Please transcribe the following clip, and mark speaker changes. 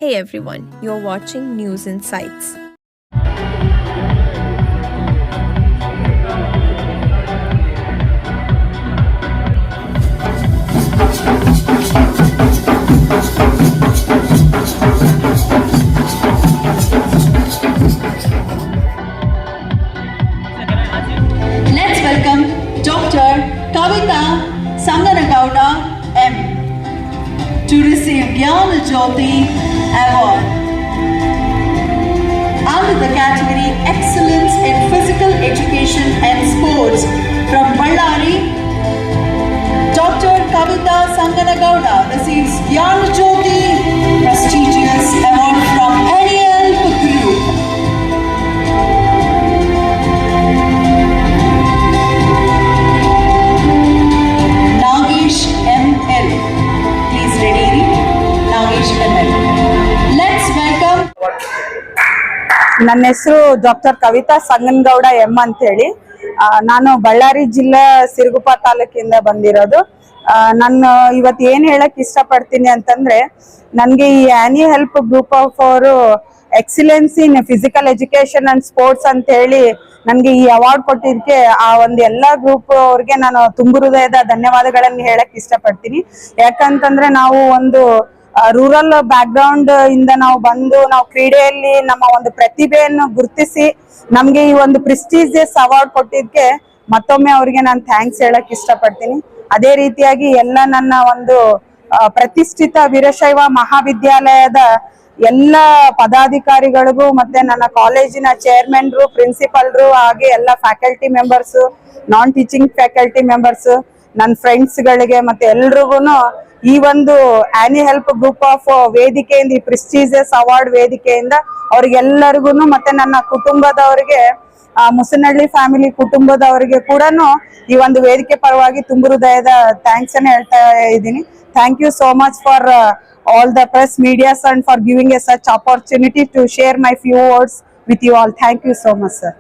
Speaker 1: Hey everyone, you're watching News Insights.
Speaker 2: Let's welcome Dr. Kavita Sanganagowda M. to receive Gyana Jyoti Award under the category Excellence in Physical Education and Sports from Ballari. Dr. Kavita Sanganagowda receives Gyana Jyoti prestigious award from NEL Group. Nagesh M.L. Please ready. Nagesh M.L. Let's welcome.
Speaker 3: ನನ್ನ ಹೆಸರು doctor Kavita Sanganagouda M ಅಂತ ಹೇಳಿ. ನಾನು ಬಳ್ಳಾರಿ ಜಿಲ್ಲಾ ಸಿರುಗುಪ್ಪ ತಾಲೂಕಿಂದ ಬಂದಿರೋದು. ನಾನು ಇವತ್ತು ಏನು ಹೇಳಕ್ ಇಷ್ಟಪಡ್ತೀನಿ ಅಂತಂದ್ರೆ, ನನಗೆ ಈ ಆನಿ ಹೆಲ್ಪ್ ಗ್ರೂಪ್ ಆಫ್ ಅವರು excellence in physical education and sports ಅಂತ ಹೇಳಿ ನನಗೆ ಈ ಅವಾರ್ಡ್ ಕೊಟ್ಟಿದ್ದಕ್ಕೆ ಆ ಒಂದು ಎಲ್ಲಾ ಗ್ರೂಪ್ ಅವ್ರಿಗೆ ನಾನು ತುಂಬು ಹೃದಯದ ಧನ್ಯವಾದಗಳನ್ನು ಹೇಳಕ್ ಇಷ್ಟಪಡ್ತೀನಿ. ಯಾಕಂತಂದ್ರೆ ನಾವು ಒಂದು ರೂರಲ್ ಬ್ಯಾಕ್ ಗ್ರೌಂಡ್ ಇಂದ ನಾವು ಬಂದು ನಾವು ಕ್ರೀಡೆಯಲ್ಲಿ ನಮ್ಮ ಒಂದು ಪ್ರತಿಭೆಯನ್ನು ಗುರುತಿಸಿ ನಮ್ಗೆ ಈ ಒಂದು ಪ್ರೆಸ್ಟೀಜಿಯಸ್ ಅವಾರ್ಡ್ ಕೊಟ್ಟಿದ್ದಕ್ಕೆ ಮತ್ತೊಮ್ಮೆ ಅವ್ರಿಗೆ ನಾನು ಥ್ಯಾಂಕ್ಸ್ ಹೇಳಕ್ ಇಷ್ಟಪಡ್ತೀನಿ. ಅದೇ ರೀತಿಯಾಗಿ ಎಲ್ಲ ನನ್ನ ಒಂದು ಪ್ರತಿಷ್ಠಿತ ವೀರಶೈವ ಮಹಾವಿದ್ಯಾಲಯದ ಎಲ್ಲ ಪದಾಧಿಕಾರಿಗಳಿಗೂ ಮತ್ತೆ ನನ್ನ ಕಾಲೇಜಿನ ಚೇರ್ಮನ್ರು, ಪ್ರಿನ್ಸಿಪಲ್ರು, ಹಾಗೆ ಎಲ್ಲ ಫ್ಯಾಕಲ್ಟಿ ಮೆಂಬರ್ಸ್, ನಾನ್ ಟೀಚಿಂಗ್ ಫ್ಯಾಕಲ್ಟಿ ಮೆಂಬರ್ಸ್, ನನ್ನ ಫ್ರೆಂಡ್ಸ್ ಗಳಿಗೆ ಮತ್ತೆ ಎಲ್ರಿಗೂನು ಈ ಒಂದು ಆನಿ ಹೆಲ್ಪ್ ಗ್ರೂಪ್ ಆಫ್ ವೇದಿಕೆಯಿಂದ, ಈ ಪ್ರೆಸ್ಟೀಜಿಯಸ್ ಅವಾರ್ಡ್ ವೇದಿಕೆಯಿಂದ ಅವ್ರಿಗೆಲ್ಲರಿಗೂ ಮತ್ತೆ ನನ್ನ ಕುಟುಂಬದವರಿಗೆ, ಮುಸನಹಳ್ಳಿ ಫ್ಯಾಮಿಲಿ ಕುಟುಂಬದವರಿಗೆ ಕೂಡ ಈ ಒಂದು ವೇದಿಕೆ ಪರವಾಗಿ ತುಂಬು ಹೃದಯದ ಥ್ಯಾಂಕ್ಸ್ ಅನ್ನು ಹೇಳ್ತಾ ಇದ್ದೀನಿ. Thank you so much for all the press medias and for giving us such opportunity to share my few words with you all. Thank you so much, sir.